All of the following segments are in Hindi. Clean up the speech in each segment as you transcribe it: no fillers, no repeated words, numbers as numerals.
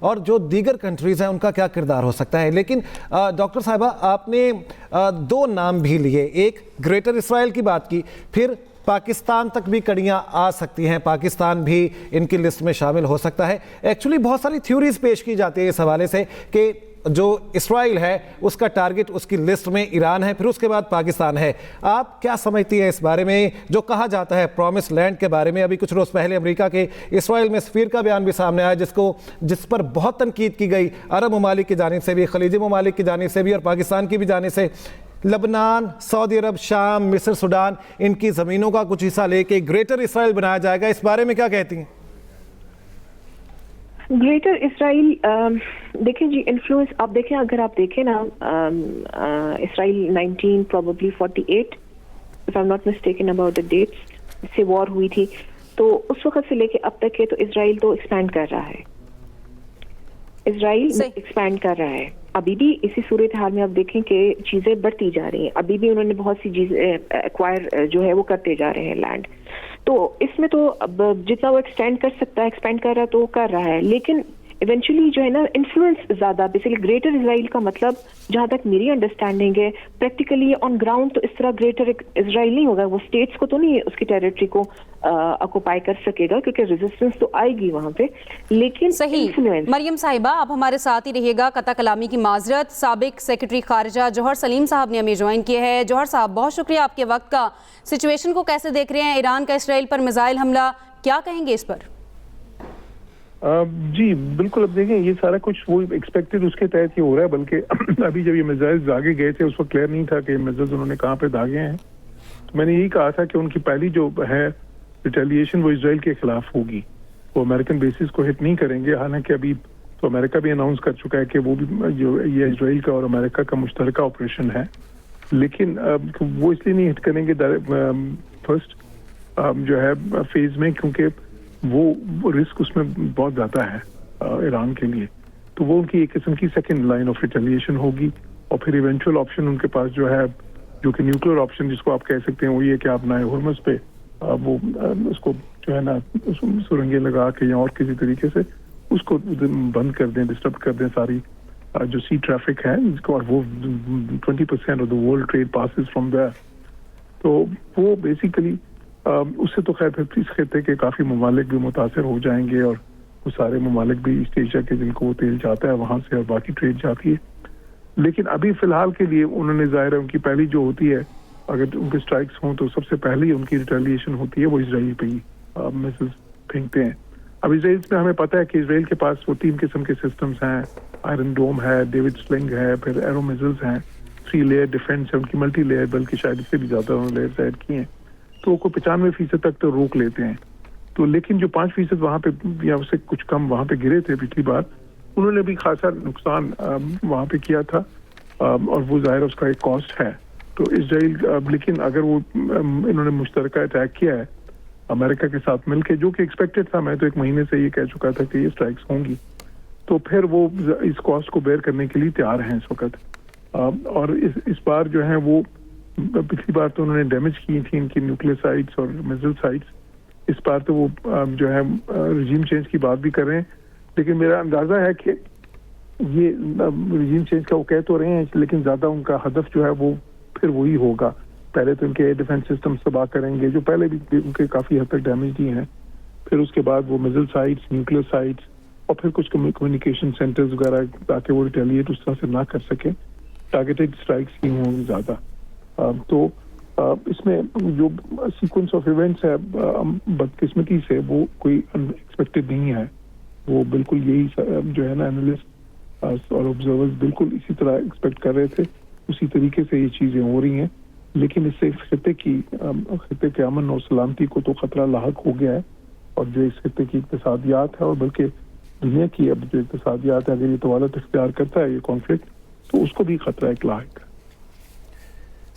और जो दीगर कंट्रीज़ हैं उनका क्या किरदार हो सकता है। लेकिन डॉक्टर साहिबा, आपने दो नाम भी लिए, एक ग्रेटर इसराइल की बात की, फिर पाकिस्तान तक भी कड़ियाँ आ सकती हैं, पाकिस्तान भी इनकी लिस्ट में शामिल हो सकता है। एक्चुअली बहुत सारी थ्योरीज पेश की जाती है इस हवाले से कि जो इसराइल है उसका टारगेट उसकी लिस्ट में ईरान है, फिर उसके बाद पाकिस्तान है। आप क्या समझती हैं इस बारे में, जो कहा जाता है प्रॉमिस लैंड के बारे में? अभी कुछ रोज़ पहले अमेरिका के इसराइल में सफीर का बयान भी सामने आया, जिस पर बहुत तनकीद की गई अरब ममालिक की जानिब से भी, खलीजी ममालिक की जानिब से भी और पाकिस्तान की भी जानिब से। लबनान, सऊदी अरब, शाम, मिस्र, सूडान, इनकी ज़मीनों का कुछ हिस्सा लेके ग्रेटर इसराइल बनाया जाएगा। इस बारे में क्या कहती हैं? ग्रेटर इसराइल, देखें जी, इन्फ्लुएंस आप देखें, अगर आप देखें ना, Israel 1948 if I am not mistaken about the dates से वॉर हुई थी, तो उस वक्त से लेके अब तक है तो इसराइल तो एक्सपैंड कर रहा है, इसराइल एक्सपैंड कर रहा है। अभी भी इसी सूरत हाल में आप देखें कि चीजें बढ़ती जा रही हैं, अभी भी उन्होंने बहुत सी चीजें एक्वायर जो है वो करते जा रहे हैं लैंड। तो इसमें तो अब जितना वो एक्सटेंड कर सकता है, एक्सपेंड कर रहा है तो कर रहा है, लेकिन इवेंचुअली जो है ना इन्फ्लुएंस ज्यादा, बेसिकली ग्रेटर इसराइल का मतलब जहां तक मेरी अंडरस्टैंडिंग है, प्रैक्टिकली ऑन ग्राउंड तो इस तरह ग्रेटर इसराइल नहीं होगा, वो स्टेट्स को तो नहीं उसकी टेरिटरी को ऑक्युपाई कर सकेगा, क्योंकि रेजिस्टेंस तो आएगी वहां पे, लेकिन सही। मरियम साहिबा, आप हमारे साथ ही रहिएगा। कता कलामी की माजरत, साबिक सेक्रेटरी खारजा जौहर सलीम साहब ने हमें ज्वाइन किया है। जौहर साहब, बहुत शुक्रिया आपके वक्त का। सिचुएशन को कैसे देख रहे हैं? ईरान का इसराइल पर मिसाइल हमला, क्या कहेंगे इस पर? जी बिल्कुल, अब देखें ये सारा कुछ वो एक्सपेक्टेड उसके तहत ही हो रहा है, बल्कि अभी जब ये मिसाइल्स दागे गए थे उस वक्त क्लियर नहीं था कि मिसाइल्स उन्होंने कहाँ पे दागे हैं। तो मैंने यही कहा था कि उनकी पहली जो है रिटेलिएशन वो इसराइल के खिलाफ होगी, वो अमेरिकन बेसिस को हिट नहीं करेंगे। हालांकि अभी तो अमेरिका भी अनाउंस कर चुका है कि वो भी जो ये इसराइल का और अमेरिका का मुश्तरका ऑपरेशन है, लेकिन वो इसलिए नहीं हिट करेंगे फर्स्ट जो है फेज में, क्योंकि वो रिस्क उसमें बहुत ज्यादा है ईरान के लिए। तो वो उनकी एक किस्म की सेकंड लाइन ऑफ रिटेलिएशन होगी, और फिर इवेंचुअल ऑप्शन उनके पास जो है, जो कि न्यूक्लियर ऑप्शन जिसको आप कह सकते हैं, वो ये कि आप ना हुर्मुज़ पे वो उसको जो है ना सुरंगें लगा के या और किसी तरीके से उसको बंद कर दें, डिस्टर्ब कर दें सारी जो सी ट्रैफिक है जिसको, और वो 20% of the world trade passes from there. तो वो बेसिकली उससे तो खैर फिर इस खत्े के काफी ममालिक भी मुतासर हो जाएंगे, और वो सारे ममालिक भी ईस्ट एशिया के जिनको वो तेल जाता है वहां से और बाकी ट्रेड जाती है। लेकिन अभी फिलहाल के लिए उन्होंने जाहिर है उनकी पहली जो होती है, अगर उनके स्ट्राइक्स हों तो सबसे पहले उनकी रिटेलिएशन होती है वो इसराइल पे ही मिसाइल्स फेंकते हैं। अब इसराइल में हमें पता है कि इसराइल के पास वो 3 किस्म के सिस्टम्स हैं, आयरन डोम है, डेविड स्लिंग है, फिर एरो मिसाइल्स हैं, 3 लेयर डिफेंस है उनकी, मल्टी लेयर, बल्कि शायद इससे भी ज्यादा उन्होंने लेयर ऐड की हैं। तो को 95% तक तो रोक लेते हैं। तो लेकिन जो 5% वहां पे या उससे कुछ कम वहां पे गिरे थे पिछली बार, उन्होंने भी खासा नुकसान वहां पे किया था, और वो जाहिर उसका एक कॉस्ट है। तो इसराइल लेकिन अगर वो इन्होंने मुश्तरका अटैक किया है अमेरिका के साथ मिलके, जो कि एक्सपेक्टेड था, मैं तो 1 महीने से ये कह चुका था कि ये स्ट्राइक्स होंगी, तो फिर वो इस कॉस्ट को बेयर करने के लिए तैयार हैं इस वक्त। और इस बार जो है वो पिछली बार तो उन्होंने डैमेज की थी इनकी न्यूक्लियर साइट्स और मिसाइल साइट्स, इस बार तो वो जो है रिजीम चेंज की बात भी कर रहे हैं। लेकिन मेरा अंदाजा है कि ये रिजीम चेंज का वो कह तो रहे हैं, लेकिन ज्यादा उनका हदफ जो है वो फिर वही होगा। पहले तो इनके एयर डिफेंस सिस्टम तबाह करेंगे जो पहले भी उनके काफी हद तक डैमेज ही हैं, फिर उसके बाद वो मिसाइल साइट्स, न्यूक्लियर साइट्स, और फिर कुछ कम्युनिकेशन सेंटर्स वगैरह, ताकि वो रिटेलिएट उस तरह से ना कर सके। टारगेटेड स्ट्राइक्स की होंगी ज्यादा। तो इसमें जो सीक्वेंस ऑफ इवेंट्स है बदकिस्मती से वो कोई अनएक्सपेक्टेड नहीं है, वो बिल्कुल यही जो है ना एनालिस्ट और ऑब्जर्वर्स बिल्कुल इसी तरह एक्सपेक्ट कर रहे थे, उसी तरीके से ये चीजें हो रही हैं। लेकिन इससे इस खत्ते के अमन और सलामती को तो खतरा लाहक हो गया है, और जो इस खत्ते की इक्तिसादियात है और बल्कि दुनिया की अब जो इक्तिसादियात है, अगर ये तवालत इख्तियार करता है ये कॉन्फ्लिक्ट, तो उसको भी खतरा एक लाहक है।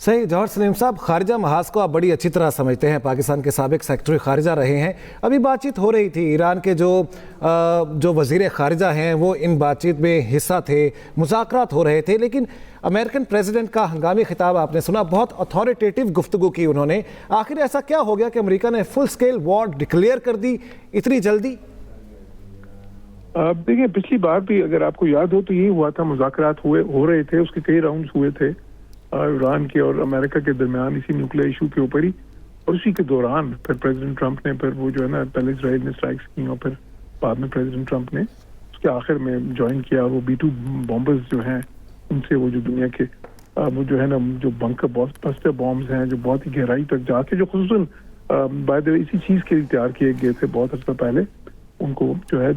सही। जौहर सलीम साहब, खारजा महाज को आप बड़ी अच्छी तरह समझते हैं, पाकिस्तान के साबिक सेक्रेटरी खारजा रहे हैं। अभी बातचीत हो रही थी, ईरान के जो वज़ीर खारजा हैं वो इन बातचीत में हिस्सा थे, मुज़ाकरात हो रहे थे, लेकिन अमेरिकन प्रेसिडेंट का हंगामी खिताब आपने सुना, बहुत अथॉरिटेटिव गुफ्तगू की उन्होंने। आखिर ऐसा क्या हो गया कि अमेरिका ने फुल स्केल वॉर डिक्लेयर कर दी इतनी जल्दी? देखिए पिछली बार भी अगर आपको याद हो तो यही हुआ था, मुज़ाकरात हो रहे थे, उसके कई राउंड्स हुए थे ईरान के और अमेरिका के दरमियान इसी न्यूक्लियर इशू के ऊपर ही, और उसी के दौरान फिर प्रेसिडेंट ट्रंप ने फिर वो जो है ना पहले इसराइल ने स्ट्राइक्स की और फिर बाद में प्रेसिडेंट ट्रंप ने उसके आखिर में ज्वाइन किया। वो B-2 बॉम्बर्स जो हैं उनसे वो जो दुनिया के वो जो है ना जो बंकर बस्टर बॉम्ब्स हैं जो बहुत ही गहराई तक जाके जो खुसूसन बाय द वे इसी चीज़ के लिए तैयार किए गए थे बहुत अर्सा पहले, उनको जो है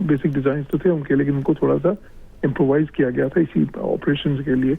बेसिक डिजाइन तो थे उनके, लेकिन उनको थोड़ा सा इम्प्रोवाइज किया गया था इसी ऑपरेशन के लिए।